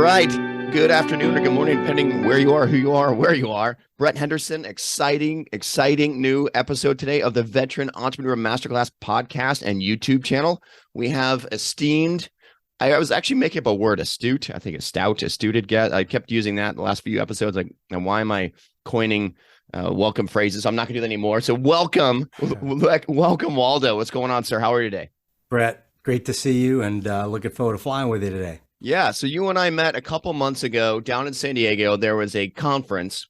right. Good afternoon or good morning, depending where you are, who you are, where you are. Brett Henderson, exciting new episode today of the Veteran Entrepreneur Masterclass podcast and YouTube channel. We have esteemed, I was actually making up a word, astute. I think it's astute guest. I kept using that in the last few episodes. Like, now why am I coining welcome phrases? I'm not going to do that anymore. So welcome Waldo. What's going on, sir? How are you today? Brett, great to see you and looking forward to flying with you today. Yeah, so you and I met a couple months ago down in San Diego. There was a conference,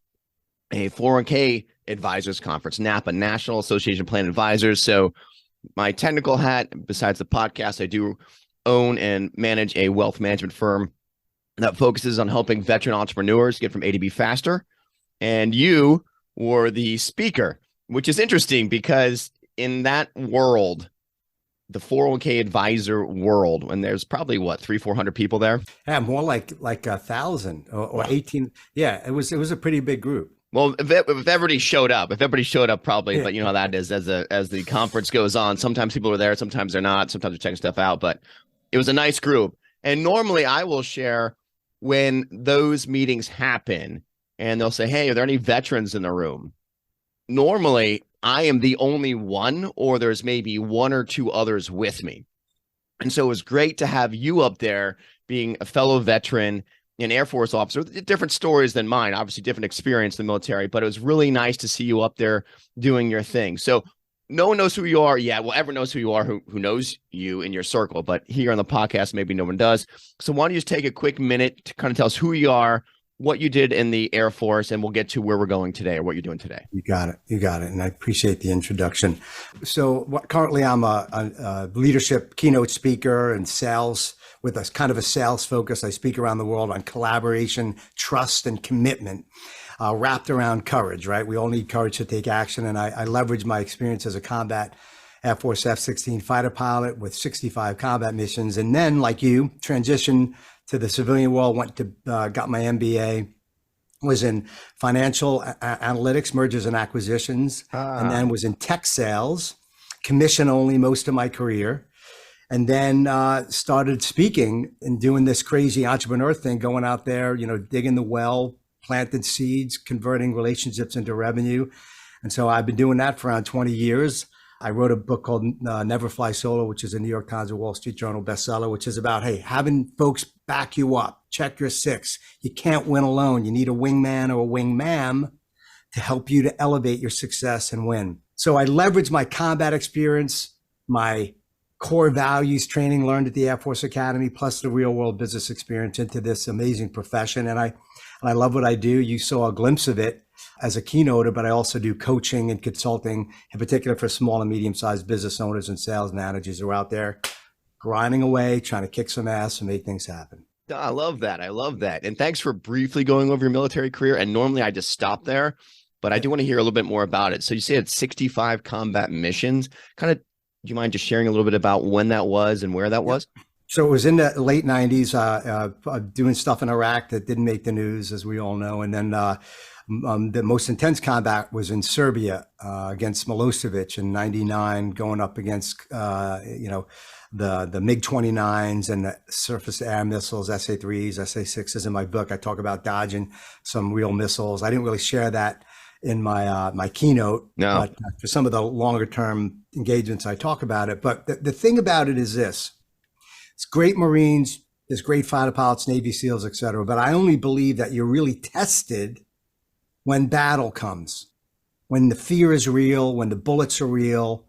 a 401k advisors conference, NAPA, National Association of Plan Advisors. So my technical hat, besides the podcast, I do own and manage a wealth management firm that focuses on helping veteran entrepreneurs get from A to B faster. And you were the speaker, which is interesting because in that world, the 401k advisor world, and there's probably what, 300-400 people there. Yeah, more like 1,000 or 18. Yeah, it was a pretty big group. Well, if everybody showed up, probably, yeah. But you know how that is as the conference goes on. Sometimes people are there, sometimes they're not, sometimes they're checking stuff out, but it was a nice group. And normally I will share when those meetings happen and they'll say, hey, are there any veterans in the room? Normally I am the only one, or there's maybe one or two others with me. And so it was great to have you up there being a fellow veteran, an Air Force officer, different stories than mine, obviously different experience in the military, but it was really nice to see you up there doing your thing. So no one knows who you are yet. Well, everyone knows who you are, who knows you in your circle, but here on the podcast, maybe no one does. So why don't you just take a quick minute to kind of tell us who you are, what you did in the Air Force, and we'll get to where we're going today or what you're doing today. You got it. And I appreciate the introduction. So currently I'm a leadership keynote speaker and sales with a kind of a sales focus. I speak around the world on collaboration, trust, and commitment, wrapped around courage, right? We all need courage to take action. And I leverage my experience as a combat Air Force F-16 fighter pilot with 65 combat missions. And then, like you, transitioned to the civilian world, got my MBA, was in financial analytics, mergers and acquisitions, and then was in tech sales, commission only most of my career. And then started speaking and doing this crazy entrepreneur thing, going out there, digging the well, planted seeds, converting relationships into revenue. And so I've been doing that for around 20 years. I wrote a book called Never Fly Solo, which is a New York Times and Wall Street Journal bestseller, which is about, hey, having folks back you up, check your six. You can't win alone. You need a wingman or a wingmam to help you to elevate your success and win. So I leveraged my combat experience, my core values training learned at the Air Force Academy, plus the real world business experience into this amazing profession. And I love what I do. You saw a glimpse of it as a keynoter, but I also do coaching and consulting, in particular for small and medium-sized business owners and sales managers who are out there grinding away, trying to kick some ass and make things happen. I love that. And thanks for briefly going over your military career. And normally I just stop there, but I do want to hear a little bit more about it. So you say it's 65 combat missions. Do you mind just sharing a little bit about when that was and where that was? So it was in the late 90s, doing stuff in Iraq that didn't make the news, as we all know. And then the most intense combat was in Serbia against Milosevic in 99, going up against, the MiG-29s and the surface air missiles, SA-3s, SA-6s. In my book, I talk about dodging some real missiles. I didn't really share that in my keynote, but for some of the longer term engagements, I talk about it. But the thing about it is this: it's great Marines, there's great fighter pilots, Navy SEALs, et cetera. But I only believe that you're really tested when battle comes, when the fear is real, when the bullets are real.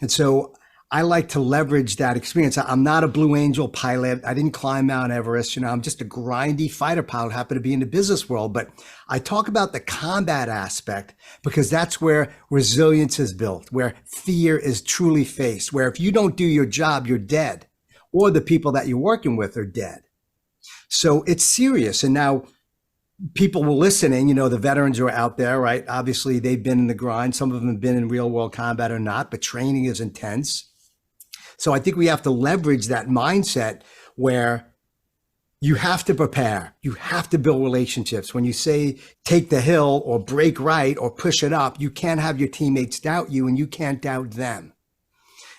And so I like to leverage that experience. I'm not a Blue Angel pilot. I didn't climb Mount Everest. I'm just a grindy fighter pilot, happen to be in the business world. But I talk about the combat aspect because that's where resilience is built, where fear is truly faced, where if you don't do your job, you're dead, or the people that you're working with are dead. So it's serious. And now people were listening, the veterans are out there, right? Obviously they've been in the grind. Some of them have been in real world combat or not, but training is intense. So I think we have to leverage that mindset where you have to prepare, you have to build relationships. When you say take the hill or break right or push it up, you can't have your teammates doubt you and you can't doubt them.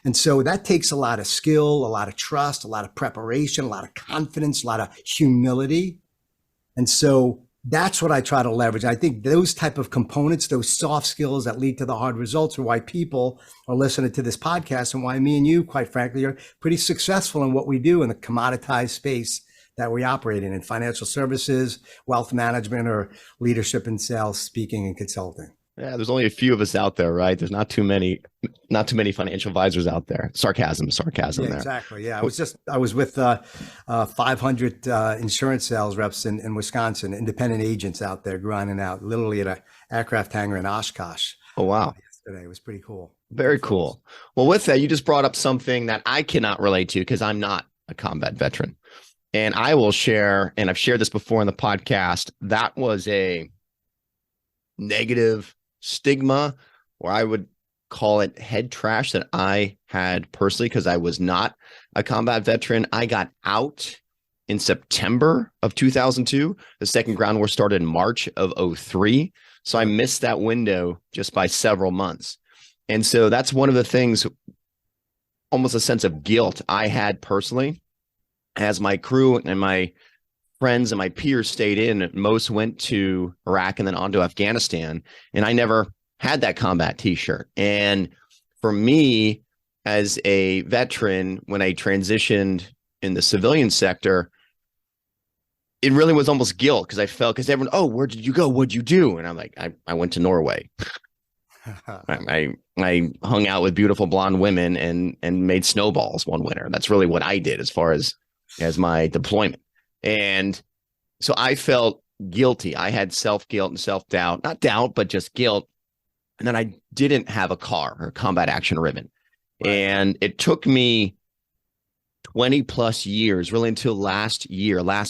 And so that takes a lot of skill, a lot of trust, a lot of preparation, a lot of confidence, a lot of humility. And so that's what I try to leverage. I think those type of components, those soft skills that lead to the hard results, are why people are listening to this podcast, and why me and you, quite frankly, are pretty successful in what we do in the commoditized space that we operate in financial services, wealth management, or leadership and sales, speaking and consulting. Yeah, there's only a few of us out there, right? There's not too many financial advisors out there. Sarcasm Yeah, there. exactly. Yeah, I was with 500 insurance sales reps in Wisconsin, independent agents out there grinding out, literally at a aircraft hangar in Oshkosh. Oh, wow. Yesterday. It was pretty cool. Very cool. Well, with that, you just brought up something that I cannot relate to because I'm not a combat veteran. And I will share, and I've shared this before in the podcast, that was a negative stigma, or I would call it head trash, that I had personally because I was not a combat veteran. I got out in September of 2002. The second ground war started in March of 2003. So I missed that window just by several months. And so that's one of the things, almost a sense of guilt I had personally, as my crew and my friends and my peers stayed in. Most went to Iraq and then on to Afghanistan. And I never had that combat t-shirt. And for me, as a veteran, when I transitioned in the civilian sector, it really was almost guilt because I felt, because everyone, oh, where did you go? What'd you do? And I'm like, I went to Norway. I hung out with beautiful blonde women and made snowballs one winter. That's really what I did as far as my deployment. And so I felt guilty. I had self-guilt and self-doubt, not doubt, but just guilt. And then I didn't have a car or combat action ribbon. Right. And it took me 20 plus years, really until last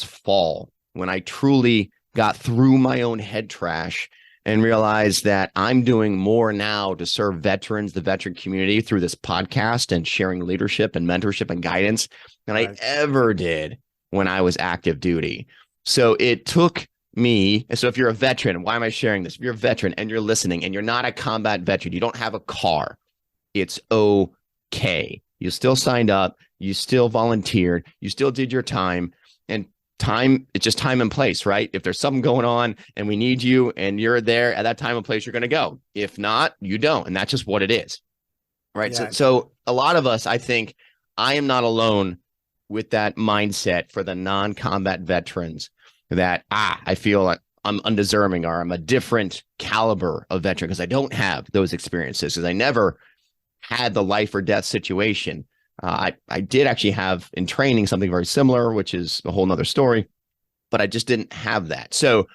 fall, when I truly got through my own head trash and realized that I'm doing more now to serve veterans, the veteran community, through this podcast and sharing leadership and mentorship and guidance than I ever did when I was active duty. So it took me. So if you're a veteran, why am I sharing this? If you're a veteran and you're listening and you're not a combat veteran, you don't have a car, it's okay. You still signed up, you still volunteered, you still did your time. And time, it's just time and place, right? If there's something going on and we need you and you're there at that time and place, you're going to go. If not, you don't. And that's just what it is. Right. Yeah. So a lot of us, I think I am not alone with that mindset for the non-combat veterans that, I feel like I'm undeserving or I'm a different caliber of veteran because I don't have those experiences, because I never had the life or death situation. I did actually have in training something very similar, which is a whole nother story, but I just didn't have that. So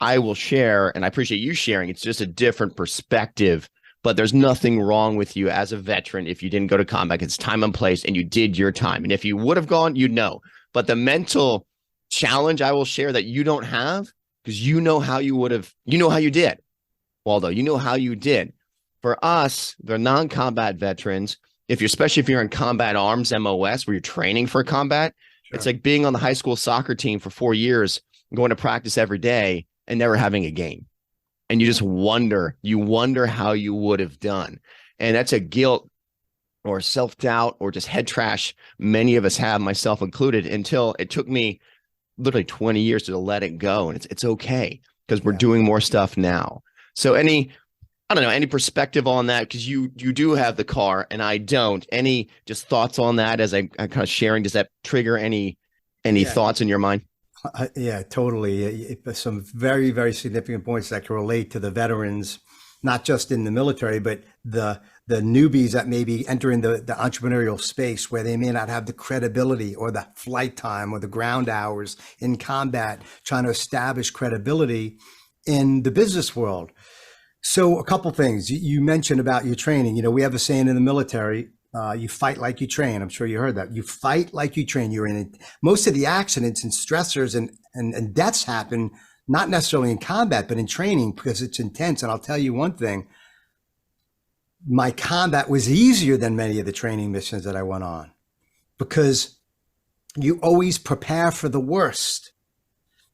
I will share, and I appreciate you sharing. It's just a different perspective, but there's nothing wrong with you as a veteran if you didn't go to combat. It's time and place, and you did your time. And if you would have gone, you'd know. But the mental challenge I will share that you don't have, because you know how you would have, you know how you did, Waldo, you know how you did. For us, the non-combat veterans, especially if you're in combat arms, MOS, where you're training for combat, sure. It's like being on the high school soccer team for 4 years, going to practice every day and never having a game. And you just wonder how you would have done. And that's a guilt or self-doubt or just head trash many of us have, myself included, until it took me literally 20 years to let it go. And it's okay, because we're doing more stuff now. So any perspective on that? Because you do have the car and I don't. Any just thoughts on that as I'm kind of sharing? Does that trigger any thoughts in your mind? Yeah, totally. Some very, very significant points that can relate to the veterans, not just in the military, but the newbies that may be entering the entrepreneurial space, where they may not have the credibility or the flight time or the ground hours in combat, trying to establish credibility in the business world. So a couple things you mentioned about your training. We have a saying in the military, you fight like you train. I'm sure you heard that. You fight like you train. You're in it. Most of the accidents and stressors and deaths happen not necessarily in combat, but in training, because it's intense. And I'll tell you one thing, my combat was easier than many of the training missions that I went on, because you always prepare for the worst.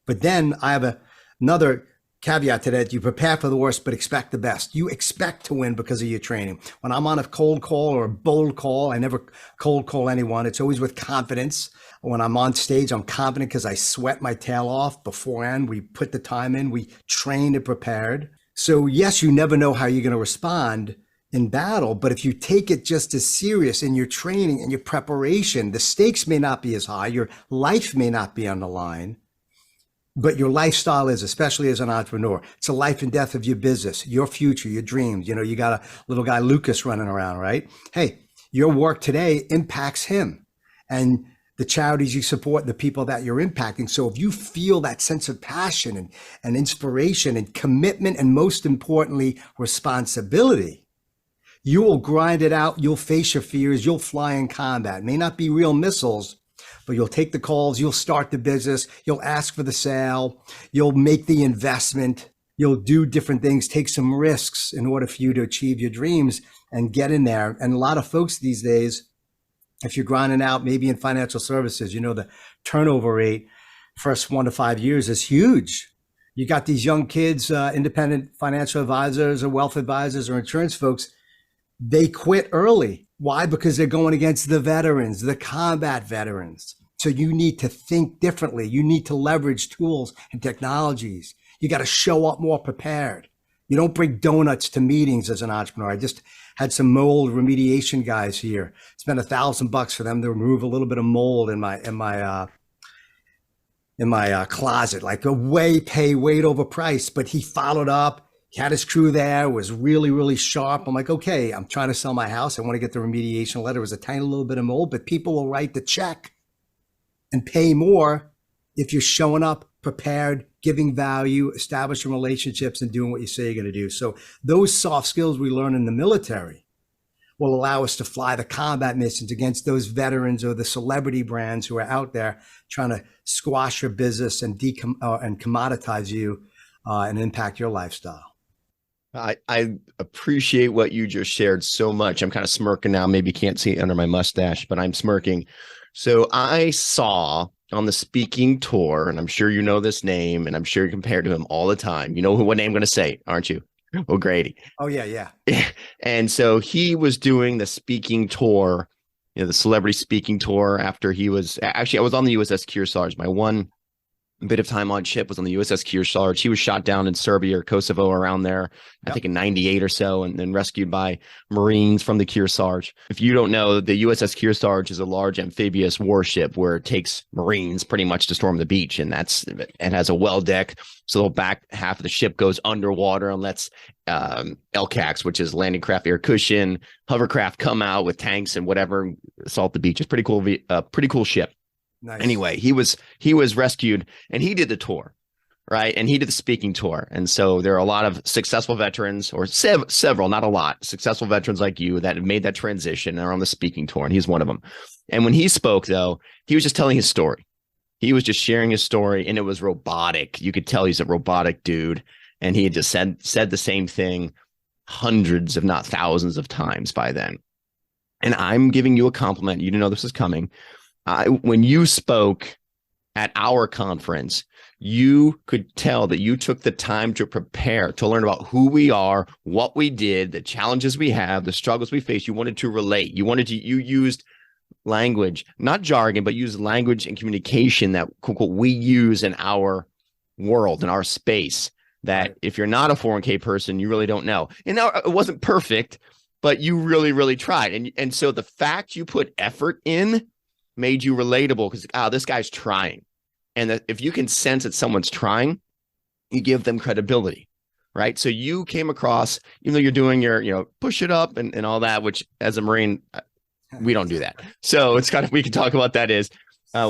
But then I have another caveat to that, you prepare for the worst, but expect the best. You expect to win because of your training. When I'm on a cold call or a bold call, I never cold call anyone. It's always with confidence. When I'm on stage, I'm confident because I sweat my tail off beforehand. We put the time in, we trained and prepared. So yes, you never know how you're going to respond in battle, but if you take it just as serious in your training and your preparation, the stakes may not be as high, your life may not be on the line, but your lifestyle is, especially as an entrepreneur. It's the life and death of your business, your future, your dreams. You know, you got a little guy, Lucas, running around, right? Hey, your work today impacts him and the charities you support, the people that you're impacting. So if you feel that sense of passion and inspiration and commitment, and most importantly, responsibility, you will grind it out. You'll face your fears. You'll fly in combat. It may not be real missiles, but you'll take the calls, you'll start the business, you'll ask for the sale, you'll make the investment, you'll do different things, take some risks in order for you to achieve your dreams and get in there. And a lot of folks these days, if you're grinding out, maybe in financial services, you know, the turnover rate first 1 to 5 years is huge. You got these young kids, independent financial advisors or wealth advisors or insurance folks, they quit early. Why? Because they're going against the veterans, the combat veterans. So you need to think differently. You need to leverage tools and technologies. You got to show up more prepared. You don't bring donuts to meetings as an entrepreneur. I just had some mold remediation guys here. Spent $1,000 for them to remove a little bit of mold in my closet, like way overpriced. But he followed up. He had his crew there, was really, really sharp. I'm like, okay, I'm trying to sell my house. I want to get the remediation letter. It was a tiny little bit of mold, but people will write the check and pay more if you're showing up prepared, giving value, establishing relationships, and doing what you say you're going to do. So those soft skills we learn in the military will allow us to fly the combat missions against those veterans or the celebrity brands who are out there trying to squash your business and commoditize you and impact your lifestyle. I appreciate what you just shared so much. I'm kind of smirking now. Maybe you can't see it under my mustache, but I'm smirking. So I saw on the speaking tour, and I'm sure you know this name, and I'm sure you're compared to him all the time. You know what name I'm going to say, aren't you? O'Grady. Oh, yeah. And so he was doing the speaking tour, you know, the celebrity speaking tour after he was, actually, I was on the USS Kearsarge. My one bit of time on ship was on the USS Kearsarge. He was shot down in Serbia or Kosovo around there, I think in 98 or so, and then rescued by Marines from the Kearsarge. If you don't know, the USS Kearsarge is a large amphibious warship where it takes Marines pretty much to storm the beach, and it has a well deck. So the back half of the ship goes underwater and lets LCACs, which is landing craft air cushion, hovercraft, come out with tanks and whatever, assault the beach. It's pretty cool ship. Nice. Anyway, he was rescued and he did the tour, right? And he did the speaking tour. And so there are a lot of successful veterans, or several, not a lot, successful veterans like you that have made that transition and are on the speaking tour. And he's one of them. And when he spoke, though, he was just telling his story. He was just sharing his story, and it was robotic. You could tell he's a robotic dude. And he had just said the same thing hundreds, if not thousands of times by then. And I'm giving you a compliment. You didn't know this was coming. When you spoke at our conference, you could tell that you took the time to prepare, to learn about who we are, what we did, the challenges we have, the struggles we face. You wanted to relate. You used language, not jargon, but used language and communication that we use in our world, in our space, that if you're not a 401k person, you really don't know. And now it wasn't perfect, but you really, really tried. And so the fact you put effort in made you relatable, because this guy's trying. And that if you can sense that someone's trying, you give them credibility, right? So you came across, even though you're doing your, push it up and all that, which as a Marine, we don't do that. So it's we can talk about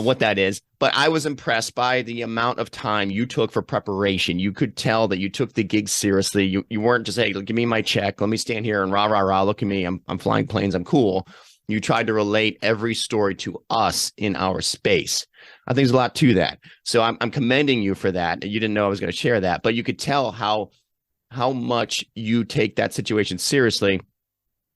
what that is. But I was impressed by the amount of time you took for preparation. You could tell that you took the gig seriously. You weren't just, hey, give me my check. Let me stand here and rah, look at me. I'm flying planes. I'm cool. You tried to relate every story to us in our space. I think there's a lot to that. So I'm commending you for that. You didn't know I was going to share that, but you could tell how much you take that situation seriously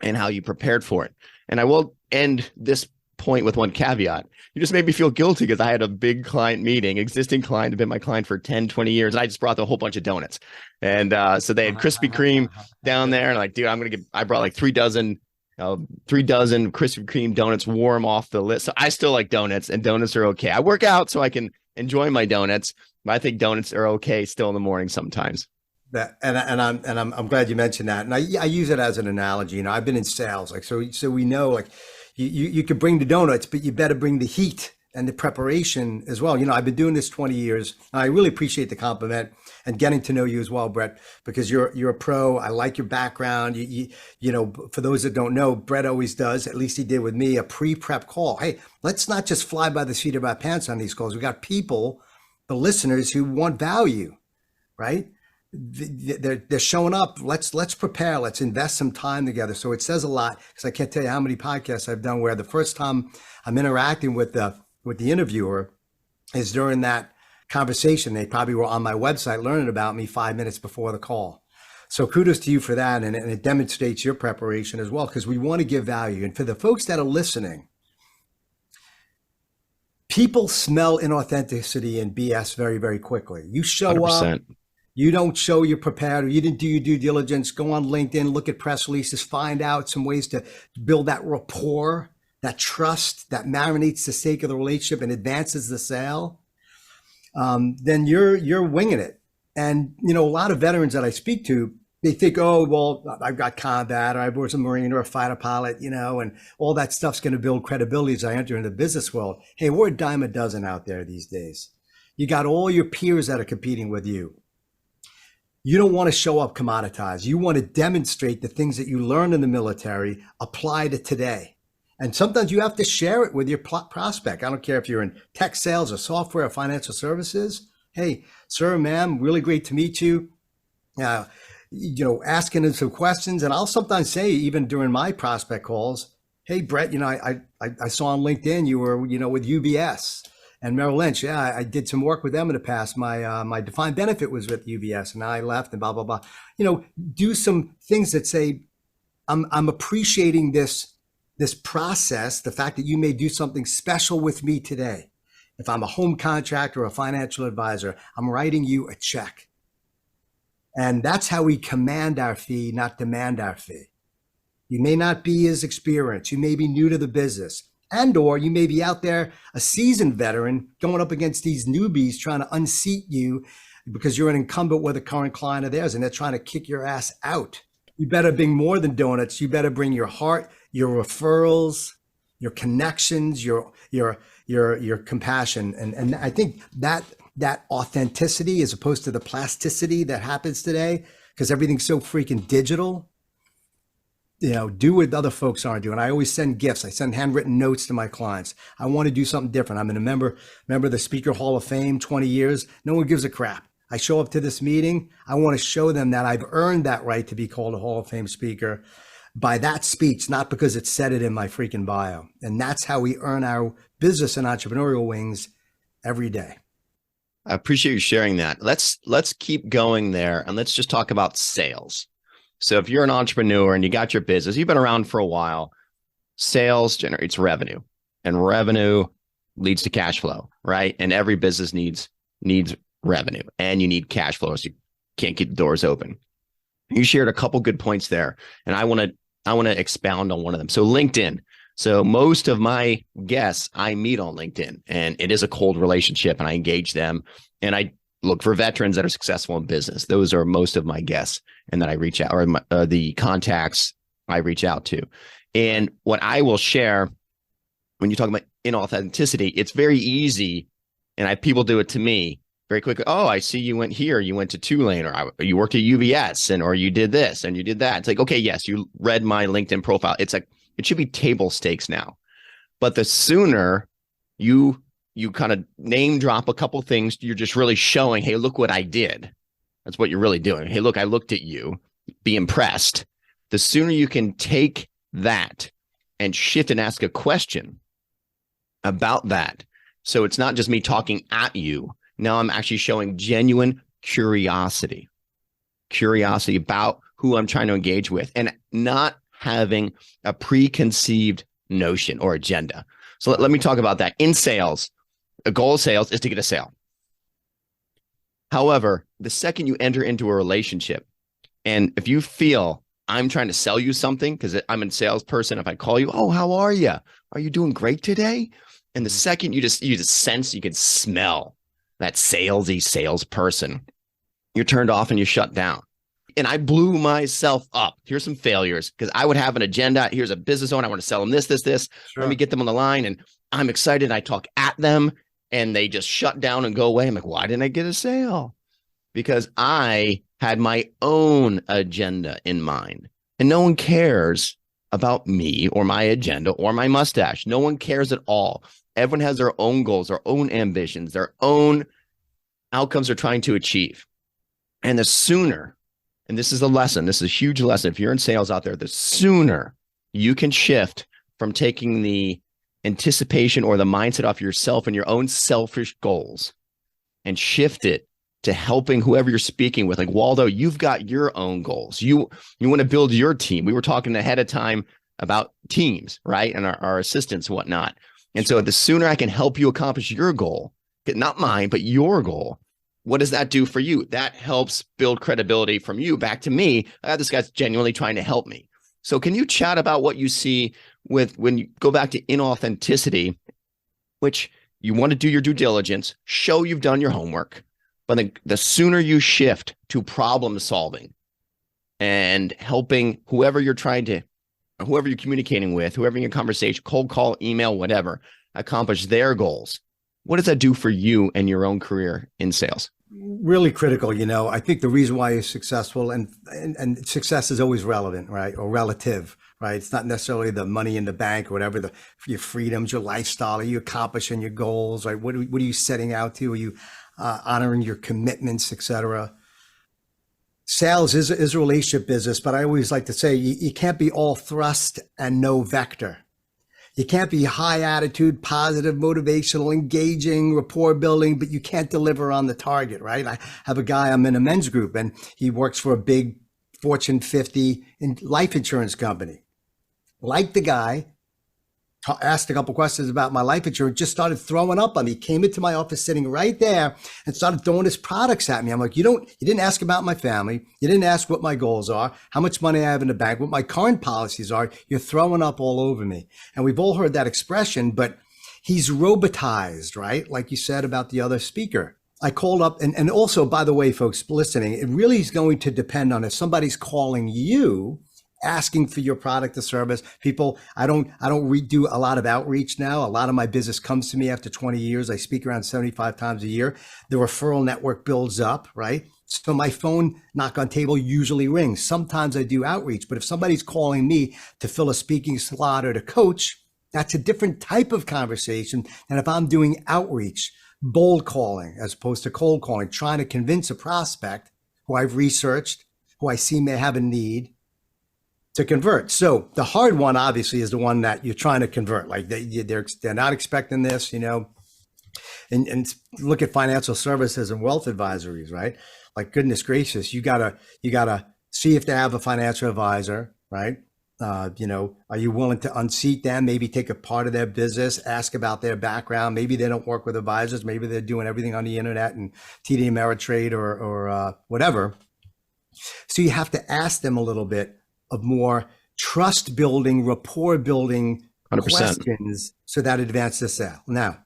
and how you prepared for it. And I will end this point with one caveat. You just made me feel guilty because I had a big client meeting, existing client, had been my client for 10, 20 years. And I just brought them a whole bunch of donuts. And so they had Krispy Kreme down there. And like, dude, I brought like 3 dozen Krispy Kreme donuts warm off the list. So I still like donuts, and donuts are okay. I work out so I can enjoy my donuts, but I think donuts are okay still in the morning sometimes. I'm glad you mentioned that. And I use it as an analogy. I've been in sales, like, so we know, like, you could bring the donuts, but you better bring the heat and the preparation as well. I've been doing this 20 years. And I really appreciate the compliment and getting to know you as well, Brett, because you're a pro. I like your background. For those that don't know, Brett always does, at least he did with me, a pre-prep call. Hey, let's not just fly by the seat of our pants on these calls. We got people, the listeners, who want value, right? They're showing up. Let's prepare. Let's invest some time together. So it says a lot, because I can't tell you how many podcasts I've done where the first time I'm interacting with the interviewer is during that conversation. They probably were on my website learning about me 5 minutes before the call. So kudos to you for that. And it demonstrates your preparation as well, because we want to give value. And for the folks that are listening, people smell inauthenticity and BS very, very quickly. You show 100%. Up. You don't show you're prepared, or you didn't do your due diligence. Go on LinkedIn, look at press releases, find out some ways to build that rapport, that trust that marinates the sake of the relationship and advances the sale. Then you're winging it. And a lot of veterans that I speak to, they think, oh, well, I've got combat, or I was a Marine or a fighter pilot, and all that stuff's going to build credibility as I enter into the business world. Hey, we're a dime a dozen out there these days. You got all your peers that are competing with you. You don't want to show up commoditized. You want to demonstrate the things that you learned in the military, apply to today. And sometimes you have to share it with your prospect. I don't care if you're in tech sales or software or financial services. Hey, sir, ma'am, really great to meet you. Asking them some questions. And I'll sometimes say, even during my prospect calls, hey, Brett, I saw on LinkedIn you were, with UBS. And Merrill Lynch, yeah, I did some work with them in the past. My defined benefit was with UBS, and I left, and blah blah blah. Do some things that say, I'm appreciating this process, the fact that you may do something special with me today. If I'm a home contractor or a financial advisor, I'm writing you a check, and that's how we command our fee, not demand our fee. You may not be as experienced. You may be new to the business. And or you may be out there, a seasoned veteran, going up against these newbies trying to unseat you because you're an incumbent with a current client of theirs, and they're trying to kick your ass out. You better bring more than donuts. You better bring your heart, your referrals, your connections, your compassion. And I think that authenticity, as opposed to the plasticity that happens today, because everything's so freaking digital. Do what other folks aren't doing. I always send gifts. I send handwritten notes to my clients. I want to do something different. I'm a member of the Speaker Hall of Fame, 20 years. No one gives a crap. I show up to this meeting. I want to show them that I've earned that right to be called a Hall of Fame speaker by that speech, not because it said it in my freaking bio. And that's how we earn our business and entrepreneurial wings every day. I appreciate you sharing that. Let's keep going there, and let's just talk about sales. So if you're an entrepreneur and you got your business, you've been around for a while, sales generates revenue, and revenue leads to cash flow, right? And every business needs revenue, and you need cash flow, so you can't keep the doors open. You shared a couple good points there, and I want to expound on one of them. So LinkedIn. So most of my guests I meet on LinkedIn, and it is a cold relationship, and I engage them, and I look for veterans that are successful in business. Those are most of my guests, and that I reach out, or the contacts I reach out to. And what I will share when you talk about inauthenticity, it's very easy, and people do it to me very quickly. Oh, I see you went here, you went to Tulane, or you worked at UBS, or you did this and you did that. It's like, okay, yes, you read my LinkedIn profile. It's like, it should be table stakes now. But the sooner you kind of name drop a couple things, you're just really showing, hey, look what I did. That's what you're really doing. Hey, look, I looked at you. Be impressed. The sooner you can take that and shift and ask a question about that. So it's not just me talking at you. Now I'm actually showing genuine curiosity about who I'm trying to engage with, and not having a preconceived notion or agenda. So let me talk about that. In sales, a goal of sales is to get a sale. However, the second you enter into a relationship, and if you feel I'm trying to sell you something, because I'm a salesperson, if I call you, oh, how are you? Are you doing great today? And the second you just sense, you can smell that salesy salesperson, you're turned off and you shut down. And I blew myself up. Here's some failures, because I would have an agenda. Here's a business owner. I want to sell them this. Sure. Let me get them on the line. And I'm excited. I talk at them and they just shut down and go away. I'm like, why didn't I get a sale? Because I had my own agenda in mind, and no one cares about me or my agenda or my mustache. No one cares at all. Everyone has their own goals, their own ambitions, their own outcomes they're trying to achieve. And the sooner, and this is a lesson, this is a huge lesson. If you're in sales out there, the sooner you can shift from taking the anticipation or the mindset off yourself and your own selfish goals and shift it to helping whoever you're speaking with. Like, Waldo, you've got your own goals. You want to build your team. We were talking ahead of time about teams, right? And our assistants and whatnot. And so the sooner I can help you accomplish your goal, not mine, but your goal, what does that do for you? That helps build credibility from you back to me. This guy's genuinely trying to help me. So can you chat about what you see with when you go back to inauthenticity, which you want to do your due diligence, show you've done your homework, but the sooner you shift to problem solving and helping whoever you're communicating with, whoever in your conversation, cold call, email, whatever, accomplish their goals, what does that do for you and your own career in sales? Really critical. I think the reason why you're successful, and success is always relevant, right? Or relative, right? It's not necessarily the money in the bank or whatever, your freedoms, your lifestyle, are you accomplishing your goals, right? What are you setting out to? Are you honoring your commitments, etc.? Sales is a relationship business, but I always like to say you can't be all thrust and no vector. You can't be high attitude, positive, motivational, engaging, rapport building, but you can't deliver on the target, right? I have a guy, I'm in a men's group, and he works for a big Fortune 50 life insurance company. Like the guy, asked a couple questions about my life insurance, just started throwing up on me. Came into my office sitting right there and started throwing his products at me. I'm like, you didn't ask about my family. You didn't ask what my goals are, how much money I have in the bank, what my current policies are. You're throwing up all over me. And we've all heard that expression, but he's robotized, right? Like you said about the other speaker. I called up, and also, by the way, folks listening, it really is going to depend on if somebody's calling you asking for your product or service. People, I don't do a lot of outreach now. A lot of my business comes to me after 20 years. I speak around 75 times a year. The referral network builds up, right? So my phone knock on table usually rings. Sometimes I do outreach, but if somebody's calling me to fill a speaking slot or to coach, that's a different type of conversation than if I'm doing outreach, bold calling, as opposed to cold calling, trying to convince a prospect who I've researched, who I see may have a need, to convert. So the hard one, obviously, is the one that you're trying to convert. Like they're not expecting this, and look at financial services and wealth advisories, right? Like, goodness gracious, you gotta see if they have a financial advisor, right? Are you willing to unseat them? Maybe take a part of their business, ask about their background. Maybe they don't work with advisors. Maybe they're doing everything on the internet and TD Ameritrade or whatever. So you have to ask them a little bit of more trust building, rapport building 100%. questions so that advances the sale. Now,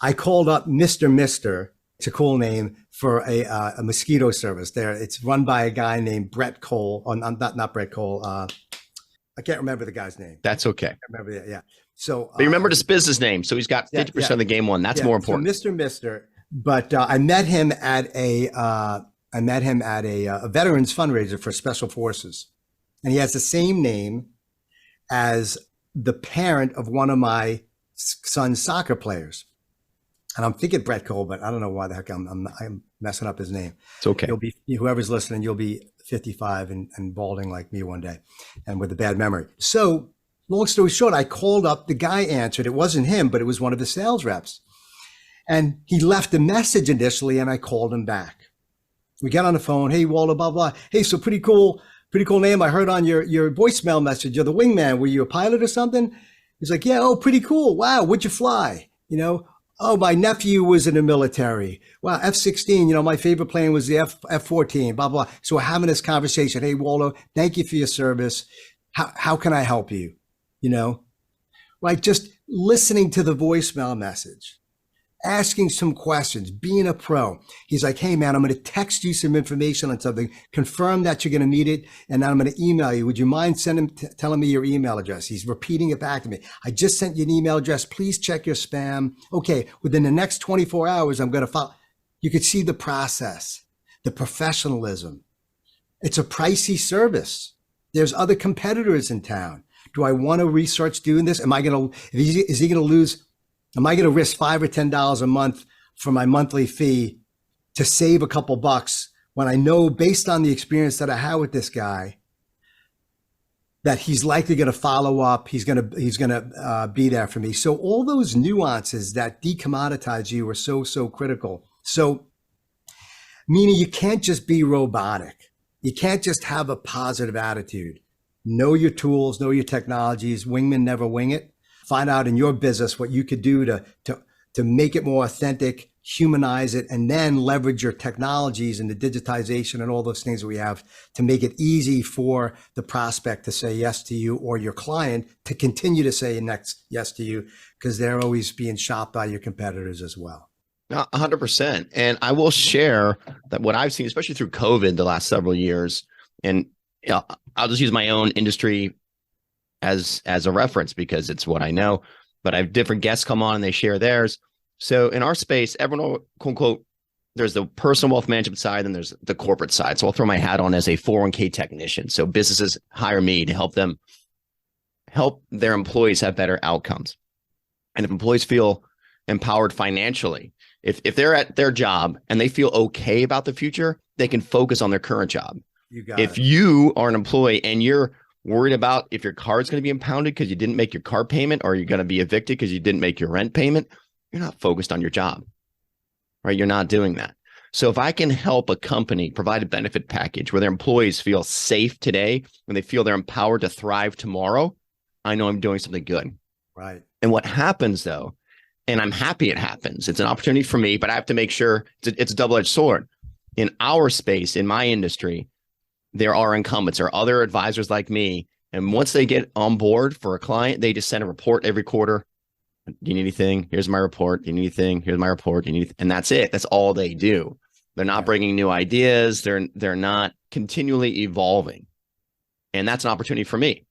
I called up Mr. It's a cool name for a mosquito service there. It's run by a guy named Brett Cole. Not Brett Cole. I can't remember the guy's name. That's okay. I remember that. Yeah. So, but you remembered his business name. So he's got 50% of the game won. That's more important. So Mr. But I met him at a veterans fundraiser for Special Forces. And he has the same name as the parent of one of my son's soccer players. And I'm thinking Brett Cole, but I don't know why the heck I'm messing up his name. It's okay. Whoever's listening, you'll be 55 and balding like me one day and with a bad memory. So long story short, I called up, the guy answered. It wasn't him, but it was one of the sales reps. And he left a message initially, and I called him back. We got on the phone. Hey, Waldo, blah, blah. Hey, so pretty cool name. I heard on your voicemail message, you're the wingman. Were you a pilot or something? He's like, yeah, oh, pretty cool. Wow, what'd you fly? Oh, my nephew was in the military. Wow, F-16, my favorite plane was the F-14, blah, blah. So we're having this conversation. Hey, Waldo, thank you for your service. How can I help you? You know, like just listening to the voicemail message, asking some questions, being a pro. He's like, hey, man, I'm going to text you some information on something, confirm that you're going to meet it, and then I'm going to email you. Would you mind telling me your email address? He's repeating it back to me. I just sent you an email address. Please check your spam. Okay, within the next 24 hours, I'm going to follow. You could see the process, the professionalism. It's a pricey service. There's other competitors in town. Do I want to research doing this? Am I going to, is he going to lose? Am I going to risk $5 or $10 a month for my monthly fee to save a couple bucks when I know, based on the experience that I had with this guy, that he's likely going to follow up? He's going to be there for me. So all those nuances that decommoditize you are so critical. So, meaning you can't just be robotic. You can't just have a positive attitude. Know your tools, know your technologies. Wingman never wing it. Find out in your business what you could do to make it more authentic, humanize it, and then leverage your technologies and the digitization and all those things that we have to make it easy for the prospect to say yes to you, or your client to continue to say yes to you, because they're always being shopped by your competitors as well. 100%. And I will share that what I've seen, especially through COVID the last several years, and I'll just use my own industry as a reference because it's what I know, but I have different guests come on and they share theirs. So in our space, everyone will, quote unquote, there's the personal wealth management side and there's the corporate side. So I'll throw my hat on as a 401k technician. So businesses hire me to help their employees have better outcomes. And if employees feel empowered financially, if they're at their job and they feel okay about the future, they can focus on their current job. If you are an employee and you're worried about if your car is going to be impounded because you didn't make your car payment, or you're going to be evicted because you didn't make your rent payment, you're not focused on your job, right? You're not doing that. So if I can help a company provide a benefit package where their employees feel safe today, when they feel they're empowered to thrive tomorrow, I know I'm doing something good. Right. And what happens though, and I'm happy it happens, it's an opportunity for me, but I have to make sure it's a double-edged sword. In our space, in my industry, there are incumbents, there are other advisors like me. And once they get on board for a client, they just send a report every quarter. Do you need anything? Here's my report. Do you need anything? Here's my report. Do you need, and that's it. That's all they do. They're not bringing new ideas. They're not continually evolving. And that's an opportunity for me.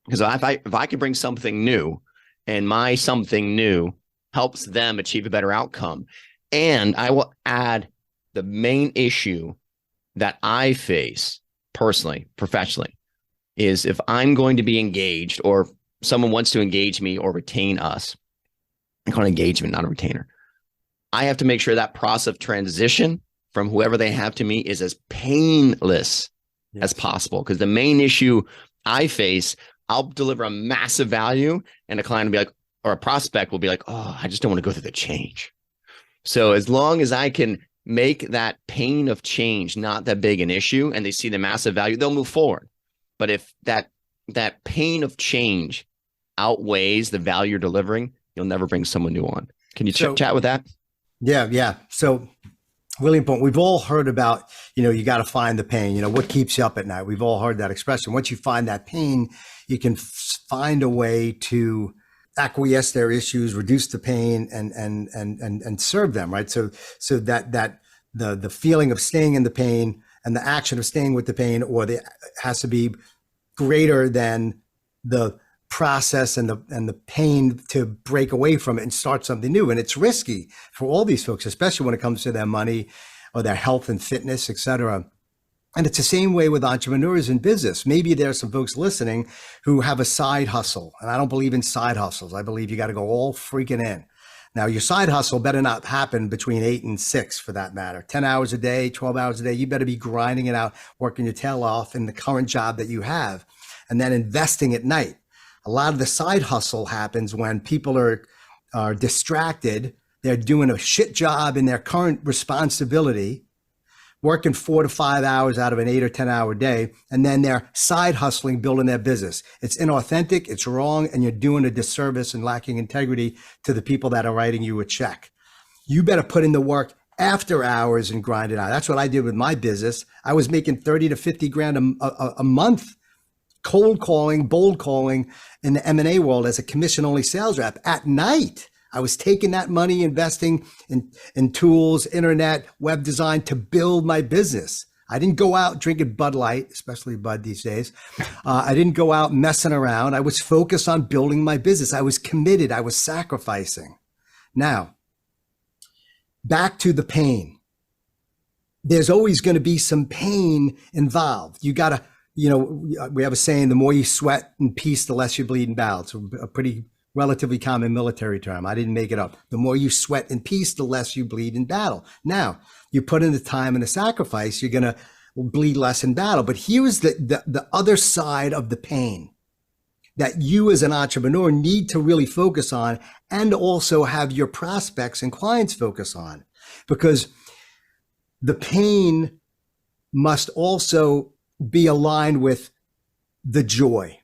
Because if I can bring something new, and my something new helps them achieve a better outcome, and I will add the main issue that I face personally, professionally, is if I'm going to be engaged or someone wants to engage me or retain us, I call it engagement, not a retainer. I have to make sure that process of transition from whoever they have to me is as painless as possible. Because the main issue I face, I'll deliver a massive value and a client will be like, or a prospect will be like, oh, I just don't want to go through the change. So as long as I can make that pain of change not that big an issue and they see the massive value, they'll move forward. But if that pain of change outweighs the value you're delivering, you'll never bring someone new on. Can you chat with that? Yeah. So really important. We've all heard about, you got to find the pain, what keeps you up at night. We've all heard that expression. Once you find that pain, you can find a way to acquiesce their issues, reduce the pain, and serve them, right? So that the feeling of staying in the pain and the action of staying with the pain, has to be greater than the process and the pain to break away from it and start something new. And it's risky for all these folks, especially when it comes to their money or their health and fitness, et cetera. And it's the same way with entrepreneurs in business. Maybe there are some folks listening who have a side hustle. And I don't believe in side hustles. I believe you got to go all freaking in. Now, your side hustle better not happen between 8 and 6 for that matter. 10 hours a day, 12 hours a day. You better be grinding it out, working your tail off in the current job that you have, and then investing at night. A lot of the side hustle happens when people are distracted. They're doing a shit job in their current responsibility, working 4 to 5 hours out of an 8 or 10 hour day, and then they're side hustling, building their business. It's inauthentic, it's wrong, and you're doing a disservice and lacking integrity to the people that are writing you a check. You better put in the work after hours and grind it out. That's what I did with my business. I was making 30 to 50 grand a month, cold calling, bold calling in the M&A world as a commission only sales rep at night. I was taking that money, investing in tools, internet, web design to build my business. I didn't go out drinking Bud Light, especially Bud these days. I didn't go out messing around. I was focused on building my business. I was committed. I was sacrificing. Now, back to the pain. There's always going to be some pain involved. You got to, we have a saying, the more you sweat in peace, the less you bleed in battle. It's a pretty relatively common military term. I didn't make it up. The more you sweat in peace, the less you bleed in battle. Now, you put in the time and the sacrifice, you're going to bleed less in battle. But here's the other side of the pain that you as an entrepreneur need to really focus on, and also have your prospects and clients focus on, because the pain must also be aligned with the joy.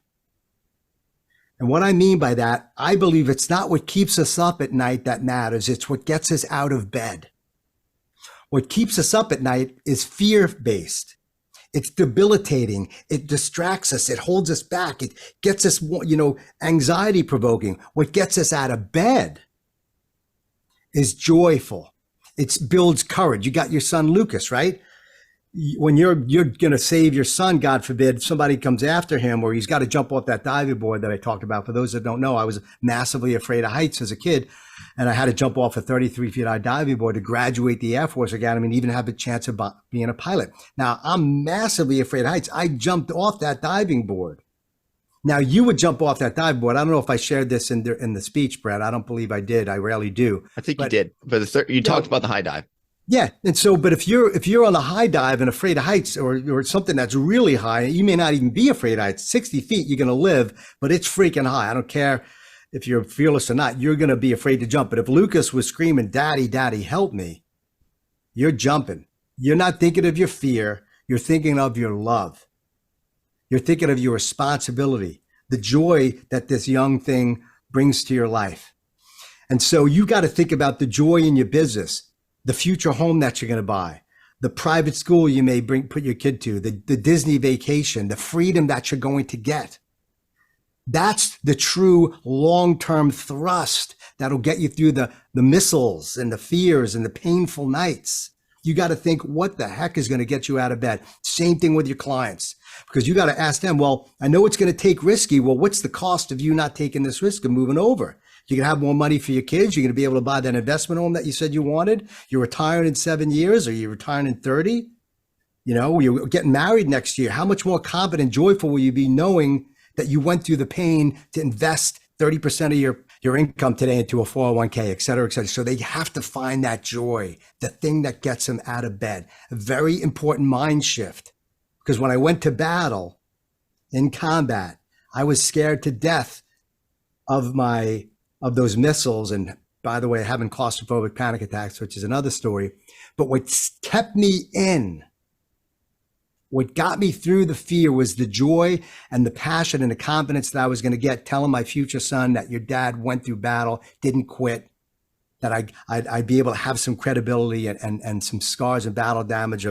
And what I mean by that, I believe it's not what keeps us up at night that matters. It's what gets us out of bed. What keeps us up at night is fear-based. It's debilitating. It distracts us. It holds us back. It gets us, anxiety provoking. What gets us out of bed is joyful. It builds courage. You got your son, Lucas, right? When you're going to save your son, God forbid, somebody comes after him, or he's got to jump off that diving board that I talked about. For those that don't know, I was massively afraid of heights as a kid, and I had to jump off a 33 feet high diving board to graduate the Air Force Academy and even have a chance of being a pilot. Now, I'm massively afraid of heights. I jumped off that diving board. Now, you would jump off that diving board. I don't know if I shared this in the speech, Brad. I don't believe I did. I rarely do. I think you did. But you talked about the high dive. Yeah. And so, but if you're on a high dive and afraid of heights, or something that's really high, you may not even be afraid of heights. 60 feet, you're going to live, but it's freaking high. I don't care if you're fearless or not, you're going to be afraid to jump. But if Lucas was screaming, "Daddy, Daddy, help me," you're jumping. You're not thinking of your fear. You're thinking of your love. You're thinking of your responsibility, the joy that this young thing brings to your life. And so you got to think about the joy in your business, the future home that you're going to buy, the private school you may put your kid to, the Disney vacation, the freedom that you're going to get. That's the true long-term thrust that'll get you through the missiles and the fears and the painful nights. You got to think, what the heck is going to get you out of bed? Same thing with your clients, because you got to ask them, well, I know it's going to take risky. Well, what's the cost of you not taking this risk and moving over? You're going to have more money for your kids. You're going to be able to buy that investment home that you said you wanted. You're retiring in 7 years, or you're retiring in 30. You're getting married next year. How much more confident and joyful will you be knowing that you went through the pain to invest 30% of your income today into a 401k, et cetera, et cetera. So they have to find that joy, the thing that gets them out of bed. A very important mind shift. Because when I went to battle in combat, I was scared to death of those missiles. And by the way, having claustrophobic panic attacks, which is another story. But what kept me in, what got me through the fear, was the joy and the passion and the confidence that I was going to get telling my future son that your dad went through battle, didn't quit, that I'd be able to have some credibility and some scars and battle damage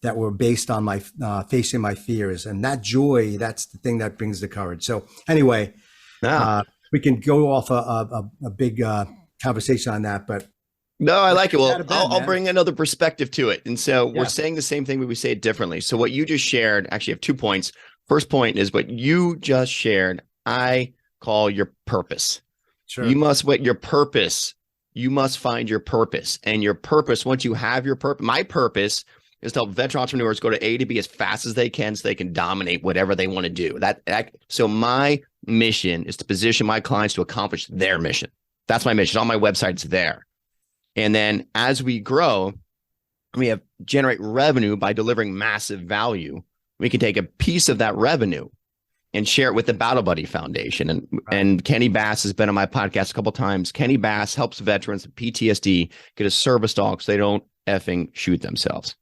that were based on my facing my fears. And that joy, that's the thing that brings the courage. So anyway, we can go off a big conversation on that, but no, I like it. Well, I'll bring another perspective to it. And so we're saying the same thing, but we say it differently. So what you just shared, actually I have 2 points. First point is what you just shared, I call your purpose. Sure. You must find your purpose. And your purpose, once you have your purpose, my purpose is to help veteran entrepreneurs go to A to B as fast as they can so they can dominate whatever they want to do. So my mission is to position my clients to accomplish their mission. That's my mission. On my website, it's there. And then as we grow, we generate revenue by delivering massive value. We can take a piece of that revenue and share it with the Battle Buddy Foundation. And Kenny Bass has been on my podcast a couple of times. Kenny Bass helps veterans with PTSD get a service dog so they don't effing shoot themselves.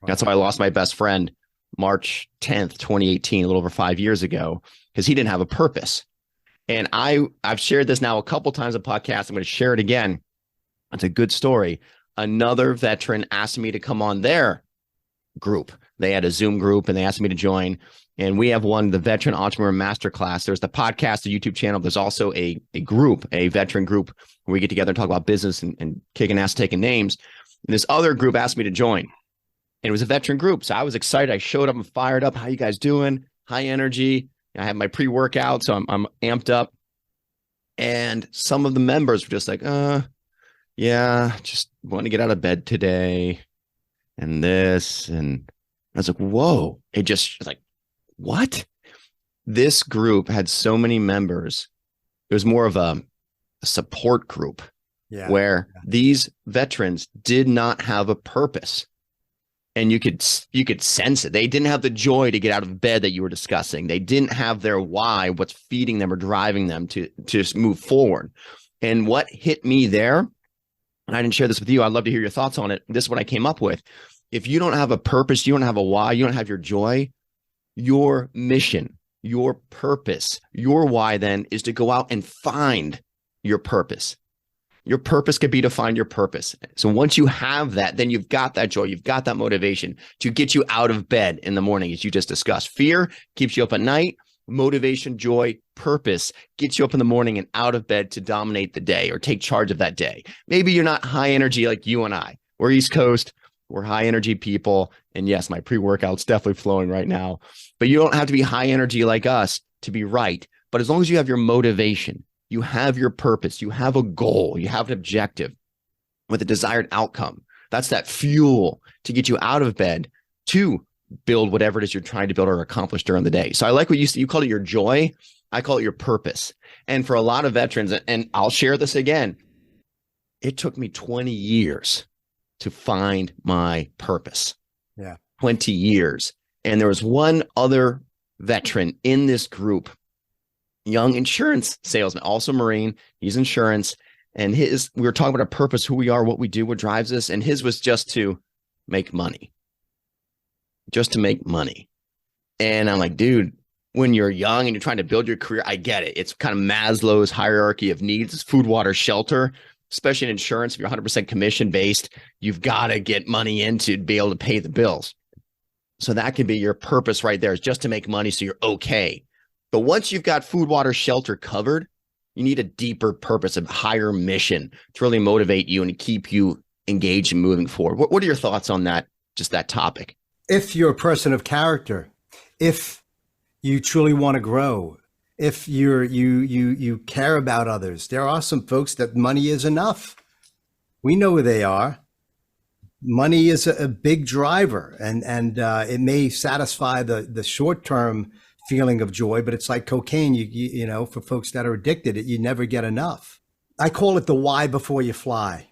That's how I lost my best friend March 10th, 2018, a little over 5 years ago, because he didn't have a purpose. And I've shared this now a couple times on podcasts. I'm going to share it again. It's a good story. Another veteran asked me to come on their group. They had a Zoom group and they asked me to join. And we have the Veteran Entrepreneur Masterclass. There's the podcast, the YouTube channel. There's also a group, a veteran group where we get together and talk about business and kicking ass, taking names. And this other group asked me to join. And it was a veteran group. So I was excited. I showed up and fired up. How you guys doing? High energy. I have my pre-workout, so I'm amped up. And some of the members were just like, yeah, just want to get out of bed today. And this. And I was like, whoa. It just like, what? This group had so many members. It was more of a support group where these veterans did not have a purpose. And you could sense it. They didn't have the joy to get out of bed that you were discussing. They didn't have their why, what's feeding them or driving them to move forward. And what hit me there, and I didn't share this with you, I'd love to hear your thoughts on it. This is what I came up with. If you don't have a purpose, you don't have a why, you don't have your joy, your mission, your purpose, your why then is to go out and find your purpose. Your purpose could be to find your purpose. So once you have that, then you've got that joy, you've got that motivation to get you out of bed in the morning, as you just discussed. Fear keeps you up at night. Motivation, joy, purpose gets you up in the morning and out of bed to dominate the day or take charge of that day. Maybe you're not high energy like you and I. We're East Coast. We're high energy people. And yes, my pre-workout's definitely flowing right now. But you don't have to be high energy like us to be right. But as long as you have your motivation, you have your purpose, you have a goal, you have an objective with a desired outcome. That's that fuel to get you out of bed to build whatever it is you're trying to build or accomplish during the day. So I like what you call it your joy. I call it your purpose. And for a lot of veterans, and I'll share this again, it took me 20 years to find my purpose. Yeah. 20 years. And there was one other veteran in this group, young insurance salesman, also Marine. He's insurance. And we were talking about our purpose, who we are, what we do, what drives us. And his was just to make money. Just to make money. And I'm like, dude, when you're young and you're trying to build your career, I get it. It's kind of Maslow's hierarchy of needs. It's food, water, shelter, especially in insurance. If you're 100% commission based, you've got to get money in to be able to pay the bills. So that could be your purpose right there, is just to make money so you're okay. But once you've got food, water, shelter covered, you need a deeper purpose, a higher mission to really motivate you and to keep you engaged and moving forward. What are your thoughts on that, just that topic? If you're a person of character, if you truly want to grow, if you care about others, there are some folks that money is enough. We know who they are. Money is a big driver, and it may satisfy the short-term feeling of joy, but it's like cocaine. You know, for folks that are addicted, you never get enough. I call it the why before you fly,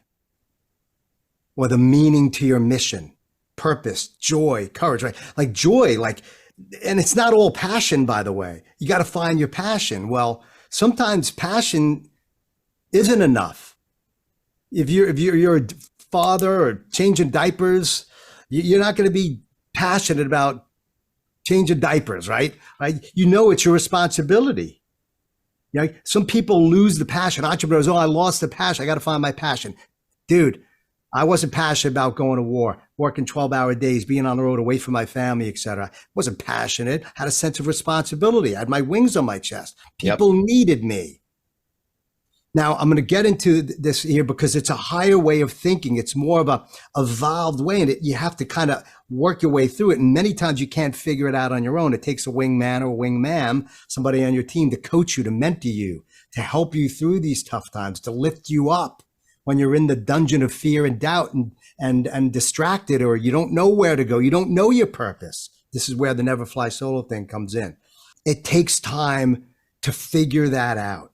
or the meaning to your mission, purpose, joy, courage, right? Like joy, and it's not all passion, by the way. You got to find your passion. Well, sometimes passion isn't enough. If you're a father or changing diapers, you're not going to be passionate about changing diapers, right? You know, it's your responsibility. You know, some people lose the passion. Entrepreneurs, I lost the passion. I got to find my passion. Dude, I wasn't passionate about going to war, working 12-hour days, being on the road away from my family, etc. I wasn't passionate. I had a sense of responsibility. I had my wings on my chest. People needed me. Now, I'm going to get into this here because it's a higher way of thinking. It's more of a evolved way, and you have to kind of work your way through it. And many times you can't figure it out on your own. It takes a wingman or a wingman, somebody on your team, to coach you, to mentor you, to help you through these tough times, to lift you up when you're in the dungeon of fear and doubt and distracted, or you don't know where to go. You don't know your purpose. This is where the never fly solo thing comes in. It takes time to figure that out.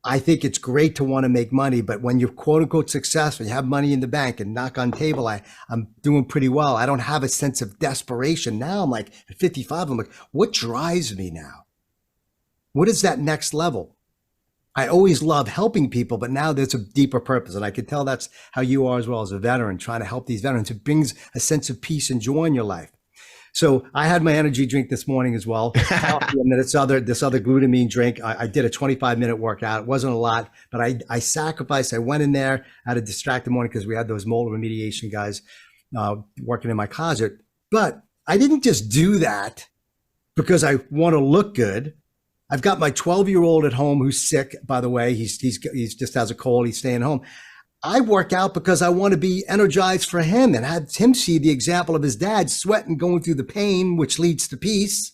I think it's great to want to make money, but when you're quote unquote successful, you have money in the bank and knock on table, I'm doing pretty well. I don't have a sense of desperation. Now I'm like at 55, I'm like, what drives me now? What is that next level? I always love helping people, but now there's a deeper purpose. And I can tell that's how you are as well as a veteran, trying to help these veterans. It brings a sense of peace and joy in your life. So I had my energy drink this morning as well, coffee, and then this other glutamine drink. I did a 25-minute workout. It wasn't a lot, but I sacrificed. I went in there, I had a distracted morning because we had those mold remediation guys working in my closet. But I didn't just do that because I want to look good. I've got my 12-year-old at home who's sick, by the way. He's just has a cold. He's staying home. I work out because I want to be energized for him and have him see the example of his dad sweating, going through the pain, which leads to peace,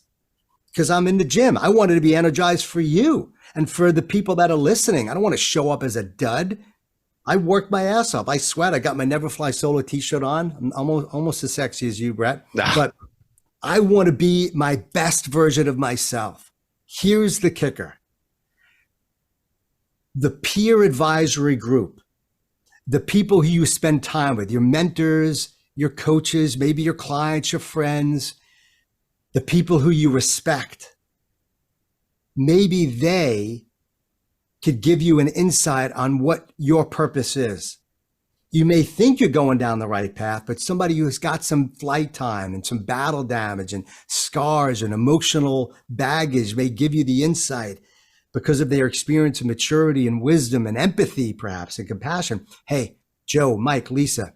because I'm in the gym. I wanted to be energized for you and for the people that are listening. I don't want to show up as a dud. I work my ass off. I sweat. I got my Never Fly Solo t-shirt on. I'm almost as sexy as you, Brett. But I want to be my best version of myself. Here's the kicker. The peer advisory group, the people who you spend time with, your mentors, your coaches, maybe your clients, your friends, the people who you respect, maybe they could give you an insight on what your purpose is. You may think you're going down the right path, but somebody who's got some flight time and some battle damage and scars and emotional baggage may give you the insight because of their experience and maturity and wisdom and empathy, perhaps, and compassion. Hey, Joe, Mike, Lisa,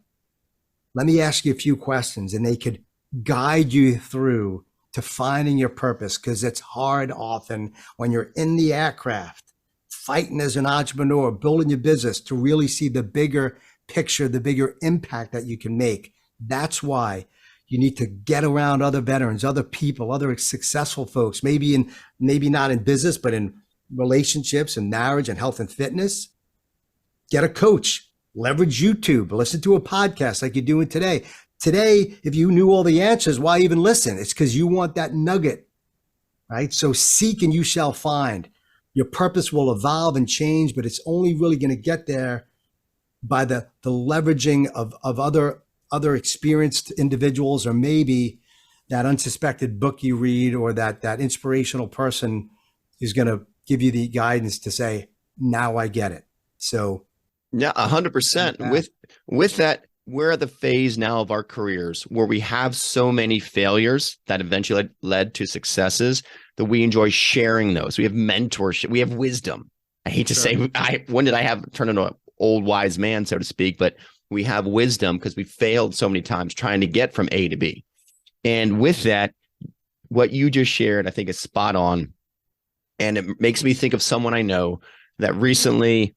let me ask you a few questions, and they could guide you through to finding your purpose, because it's hard often when you're in the aircraft, fighting as an entrepreneur, building your business, to really see the bigger picture, the bigger impact that you can make. That's why you need to get around other veterans, other people, other successful folks, maybe not in business, but in relationships and marriage and health and fitness. Get a coach, leverage YouTube, listen to a podcast like you're doing today. Today, if you knew all the answers, why even listen? It's because you want that nugget, right? So seek and you shall find. Your purpose will evolve and change, but it's only really going to get there by the leveraging of other experienced individuals, or maybe that unsuspected book you read, or that inspirational person who's going to give you the guidance to say, now I get it. So yeah, 100%. With that, we're at the phase now of our careers where we have so many failures that eventually led to successes that we enjoy sharing those. We have mentorship, we have wisdom. I hate to say, when did I have turned into an old wise man, so to speak, but we have wisdom because we failed so many times trying to get from A to B. And with that, what you just shared, I think is spot on. And it makes me think of someone I know that recently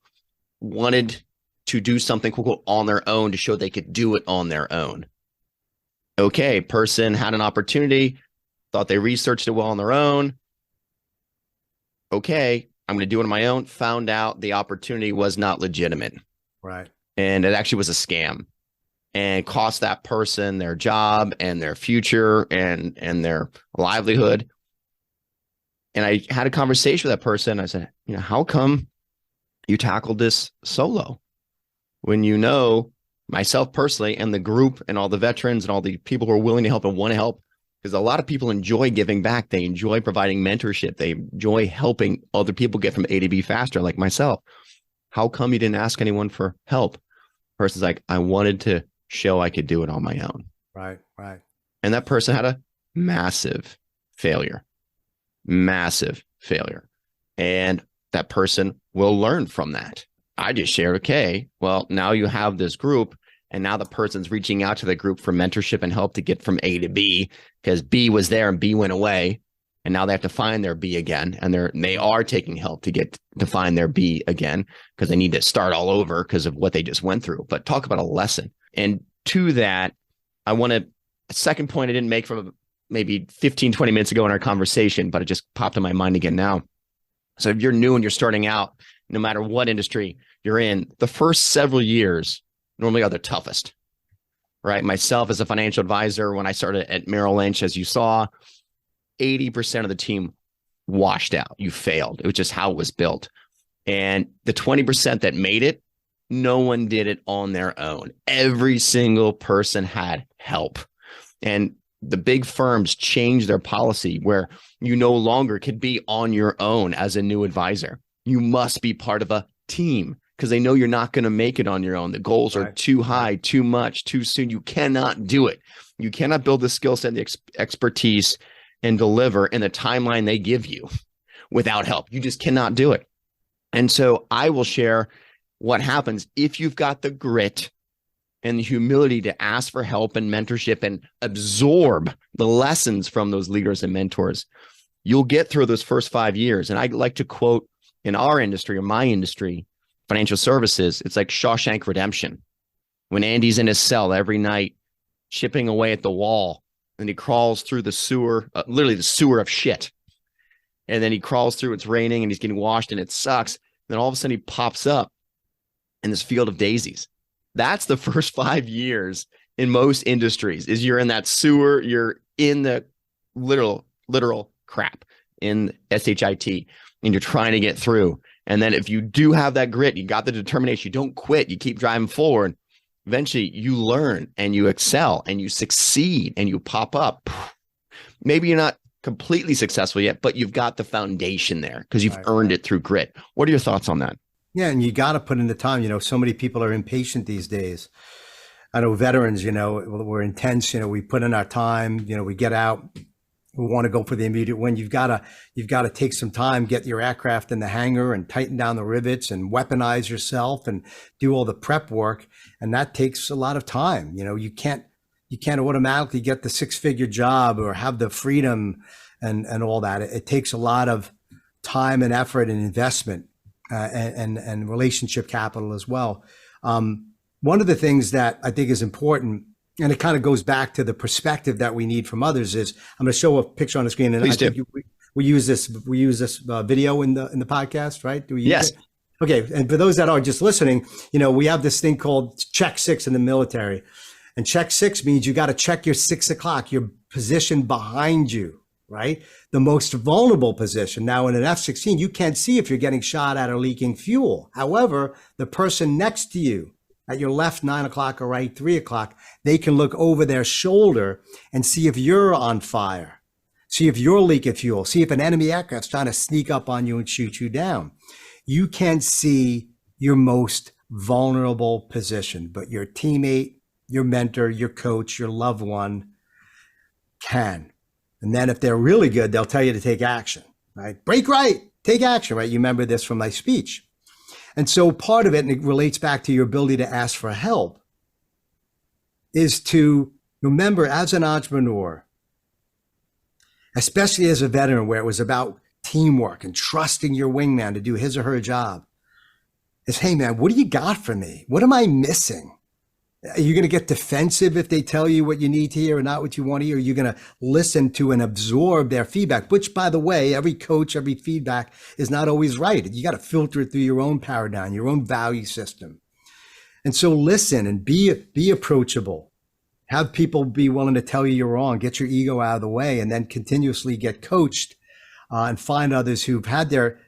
wanted to do something quote, unquote, on their own to show they could do it on their own. Okay, person had an opportunity, thought they researched it well on their own. Okay, I'm going to do it on my own. Found out the opportunity was not legitimate. Right. And it actually was a scam and cost that person their job and their future and their livelihood. And I had a conversation with that person. I said, how come you tackled this solo when you know myself personally and the group and all the veterans and all the people who are willing to help and want to help? Because a lot of people enjoy giving back. They enjoy providing mentorship. They enjoy helping other people get from A to B faster, like myself. How come you didn't ask anyone for help? Person's like, I wanted to show I could do it on my own. Right, right. And that person had a massive failure. And that person will learn from that. I just shared, okay, well, now you have this group, and now the person's reaching out to the group for mentorship and help to get from A to B, because B was there and B went away. And now they have to find their B again. And they are taking help to get to find their B again, because they need to start all over because of what they just went through. But talk about a lesson. And to that, a second point I didn't make from maybe 15, 20 minutes ago in our conversation, but it just popped in my mind again now. So if you're new and you're starting out, no matter what industry you're in, the first several years normally are the toughest, right? Myself as a financial advisor, when I started at Merrill Lynch, as you saw, 80% of the team washed out. You failed. It was just how it was built. And the 20% that made it, no one did it on their own. Every single person had help. And the big firms changed their policy where you no longer could be on your own as a new advisor. You must be part of a team because they know you're not going to make it on your own. The goals are too high, too much, too soon. You cannot do it. You cannot build the skill set, the expertise, and deliver in the timeline they give you without help. You just cannot do it. And so I will share what happens if you've got the grit and the humility to ask for help and mentorship and absorb the lessons from those leaders and mentors. You'll get through those first 5 years. And I like to quote, in our industry or my industry, financial services, it's like Shawshank Redemption. When Andy's in his cell every night, chipping away at the wall, and he crawls through the sewer, literally the sewer of shit. And then he crawls through, it's raining and he's getting washed and it sucks. And then all of a sudden he pops up in this field of daisies. That's the first 5 years in most industries, is you're in that sewer, you're in the literal crap, in SHIT, and you're trying to get through. And then if you do have that grit, you got the determination, you don't quit, you keep driving forward, eventually you learn and you excel and you succeed and you pop up. Maybe you're not completely successful yet, but you've got the foundation there because you've earned it through grit. What are your thoughts on that? Yeah, and you got to put in the time. So many people are impatient these days. I know veterans, we're intense. We put in our time. We get out. We want to go for the immediate win. You've got to take some time, get your aircraft in the hangar and tighten down the rivets and weaponize yourself and do all the prep work. And that takes a lot of time. You can't automatically get the 6-figure job or have the freedom and all that. It takes a lot of time and effort and investment. And relationship capital as well. One of the things that I think is important, and it kind of goes back to the perspective that we need from others, is I'm going to show a picture on the screen, and Please I think we use this video in the podcast, right? Do we use Yes. it? Okay, and for those that are just listening, we have this thing called check 6 in the military, and check 6 means you got to check your 6 o'clock, your position behind you. Right? The most vulnerable position. Now in an F-16, you can't see if you're getting shot at or leaking fuel. However, the person next to you at your left, 9 o'clock, or right, 3 o'clock, they can look over their shoulder and see if you're on fire, see if you're leaking fuel, see if an enemy aircraft's trying to sneak up on you and shoot you down. You can't see your most vulnerable position, but your teammate, your mentor, your coach, your loved one can. And then if they're really good, they'll tell you to take action, right? Break right, take action, right? You remember this from my speech. And so part of it, and it relates back to your ability to ask for help, is to remember as an entrepreneur, especially as a veteran where it was about teamwork and trusting your wingman to do his or her job, is, hey man, what do you got for me? What am I missing? Are you going to get defensive if they tell you what you need to hear or not what you want to hear? Are you going to listen to and absorb their feedback? Which, by the way, every coach, every feedback is not always right. You got to filter it through your own paradigm, your own value system. And so listen and be approachable. Have people be willing to tell you you're wrong. Get your ego out of the way, and then continuously get coached and find others who've had their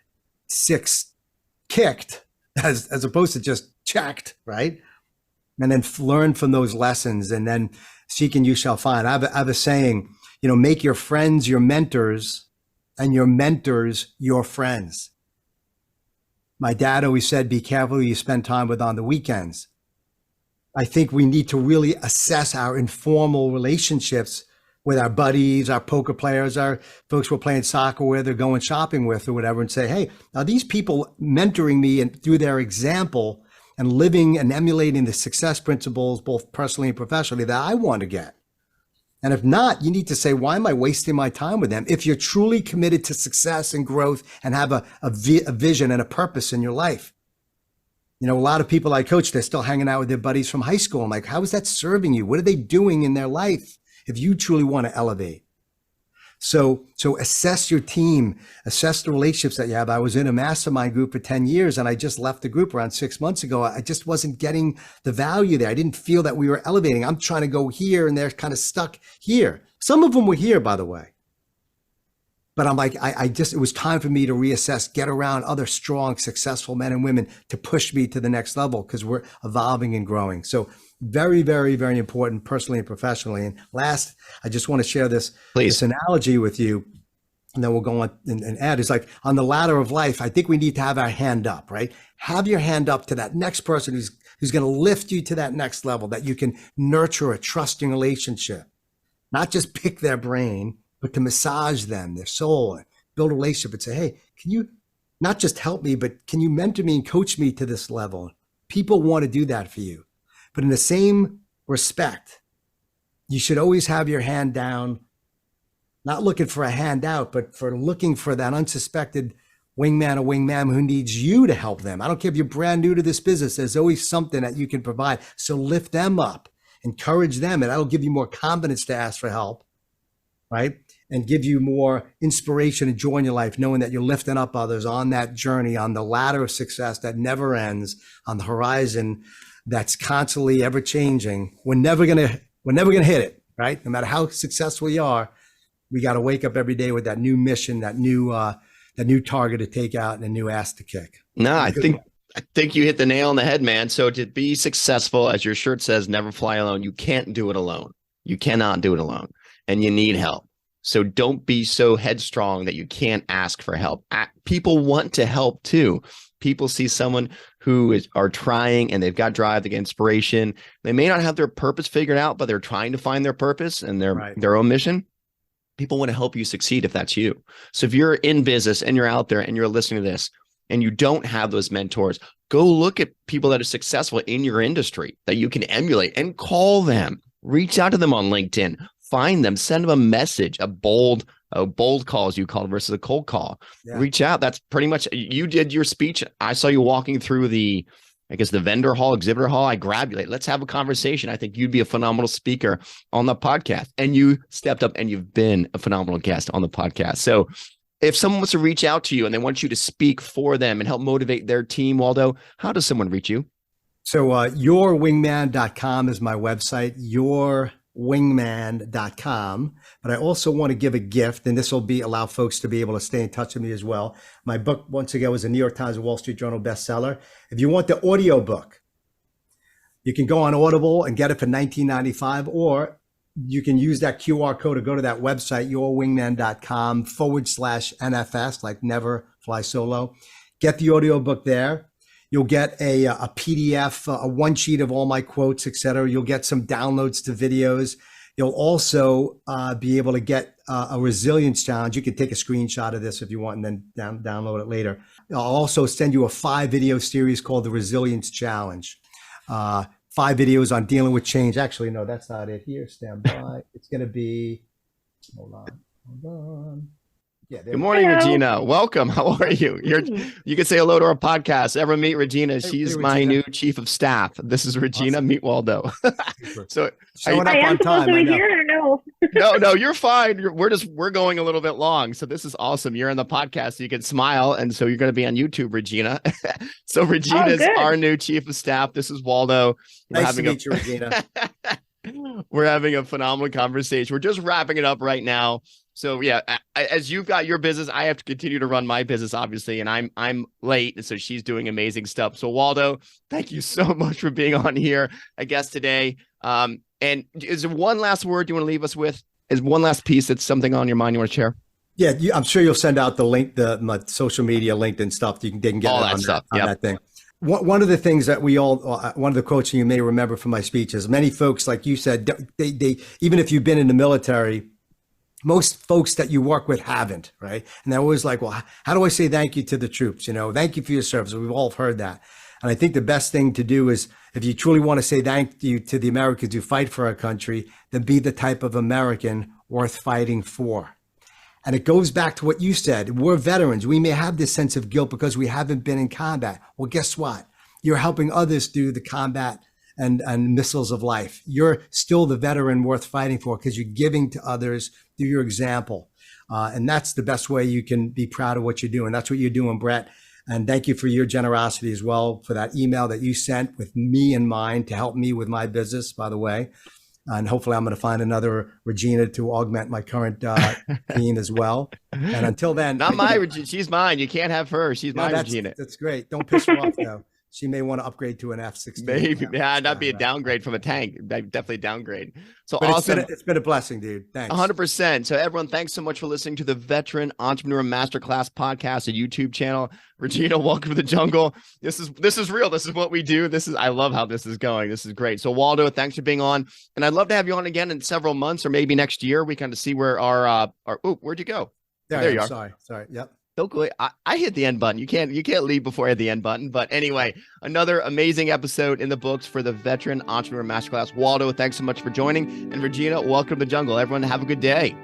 6 kicked as opposed to just checked, right? And then learn from those lessons, and then seek and you shall find. I have a saying, make your friends your mentors and your mentors your friends. My dad always said, be careful who you spend time with on the weekends. I think we need to really assess our informal relationships with our buddies, our poker players, our folks we're playing soccer with or going shopping with or whatever, and say, hey, are these people mentoring me and through their example and living and emulating the success principles, both personally and professionally, that I want to get? And if not, you need to say, why am I wasting my time with them? If you're truly committed to success and growth and have a vision and a purpose in your life. A lot of people I coach, they're still hanging out with their buddies from high school. I'm like, how is that serving you? What are they doing in their life if you truly want to elevate? So assess your team, assess the relationships that you have. I was in a mastermind group for 10 years and I just left the group around 6 months ago. I just wasn't getting the value there. I didn't feel that we were elevating. I'm trying to go here and they're kind of stuck here. Some of them were here, by the way. But I'm like, it was time for me to reassess, get around other strong, successful men and women to push me to the next level because we're evolving and growing. So very, very, very important personally and professionally. And last, I just want to share this analogy with you. and then we'll go on and add is like on the ladder of life, I think we need to have our hand up, right? Have your hand up to that next person who's going to lift you to that next level, that you can nurture a trusting relationship, not just pick their brain, but to massage them, their soul, and build a relationship and say, hey, can you not just help me, but can you mentor me and coach me to this level? People want to do that for you. But in the same respect, you should always have your hand down, not looking for a handout, but for looking for that unsuspected wingman or wingman who needs you to help them. I don't care if you're brand new to this business, there's always something that you can provide. So lift them up, encourage them, and that'll give you more confidence to ask for help, right? And give you more inspiration and joy in your life, knowing that you're lifting up others on that journey, on the ladder of success that never ends, on the horizon that's constantly ever changing. We're never gonna hit it, right? No matter how successful you are, we got to wake up every day with that new mission, that new target to take out, and a new ass to kick. No, I think you hit the nail on the head, man. So to be successful, as your shirt says, never fly alone. You can't do it alone. You cannot do it alone, and you need help. So don't be so headstrong that you can't ask for help. People want to help too. People see someone who are trying and they've got drive, they get inspiration. They may not have their purpose figured out, but they're trying to find their purpose and their own mission. People want to help you succeed if that's you. So if you're in business and you're out there and you're listening to this and you don't have those mentors, go look at people that are successful in your industry that you can emulate and call them. Reach out to them on LinkedIn. Find them, send them a message, a bold call, as you call it, versus a cold call. Yeah. Reach out. That's pretty much, you did your speech. I saw you walking through the vendor hall, exhibitor hall. I grabbed you, like, let's have a conversation. I think you'd be a phenomenal speaker on the podcast. And you stepped up and you've been a phenomenal guest on the podcast. So if someone wants to reach out to you and they want you to speak for them and help motivate their team, Waldo, how does someone reach you? So yourwingman.com is my website, yourwingman.com. But I also want to give a gift, and this will allow folks to be able to stay in touch with me as well. My book, once again, was a New York Times and Wall Street Journal bestseller. If you want the audio book, you can go on Audible and get it for $19.95, or you can use that QR code to go to that website, yourwingman.com/NFS, like never fly solo. Get the audio book there. You'll get a PDF, a one sheet of all my quotes, et cetera. You'll get some downloads to videos. You'll also be able to get a resilience challenge. You can take a screenshot of this if you want and then download it later. I'll also send you a 5-video series called the Resilience Challenge. 5 videos on dealing with change. Actually, no, that's not it here. Stand by. It's going to be, hold on. Yeah, good morning, hello. Regina. Welcome. How are you? You can say hello to our podcast. Ever meet Regina? She's my new chief of staff. This is Regina. Awesome. Meet Waldo. So showing up on time. To be here or no? No, you're fine. We're going a little bit long. So this is awesome. You're in the podcast, so you can smile, and so you're going to be on YouTube, Regina. So Regina's our new chief of staff. This is Waldo. Nice to meet you, Regina. We're having a phenomenal conversation. We're just wrapping it up right now. So yeah, as you've got your business, I have to continue to run my business, obviously, and I'm late, and so she's doing amazing stuff. So Waldo, thank you so much for being on here, I guess, today. And is there one last word you want to leave us with? Is one last piece that's something on your mind you want to share? Yeah, I'm sure you'll send out the link, my social media, LinkedIn stuff. They can get all that on stuff. That thing. One of the things that one of the quotes you may remember from my speech is many folks, like you said, they even if you've been in the military, most folks that you work with haven't, right? And they're always like, well, how do I say thank you to the troops? Thank you for your service. We've all heard that. And I think the best thing to do is, if you truly want to say thank you to the Americans who fight for our country, then be the type of American worth fighting for. And it goes back to what you said. We're veterans. We may have this sense of guilt because we haven't been in combat. Well, guess what? You're helping others through the combat and missiles of life. You're still the veteran worth fighting for because you're giving to others through your example. And that's the best way you can be proud of what you're doing. That's what you're doing, Brett. And thank you for your generosity as well, for that email that you sent with me in mind to help me with my business, by the way. And hopefully I'm going to find another Regina to augment my current team as well. And until then. Not my Regina. She's mine. You can't have her. She's my Regina. That's great. Don't piss her off, though. She may want to upgrade to an F-16. Maybe, yeah, that'd be a downgrade from a tank. Definitely downgrade. So but awesome. It's been a blessing, dude. Thanks. 100%. So everyone, thanks so much for listening to the Veteran Entrepreneur Masterclass podcast, a YouTube channel. Regina, welcome to the jungle. This is real. This is what we do. I love how this is going. This is great. So Waldo, thanks for being on. And I'd love to have you on again in several months or maybe next year. We kind of see where where'd you go? There you are. Sorry. Yep. So cool. I hit the end button. You can't leave before I hit the end button. But anyway, another amazing episode in the books for the Veteran Entrepreneur Masterclass. Waldo, thanks so much for joining. And Regina, welcome to the jungle. Everyone, have a good day.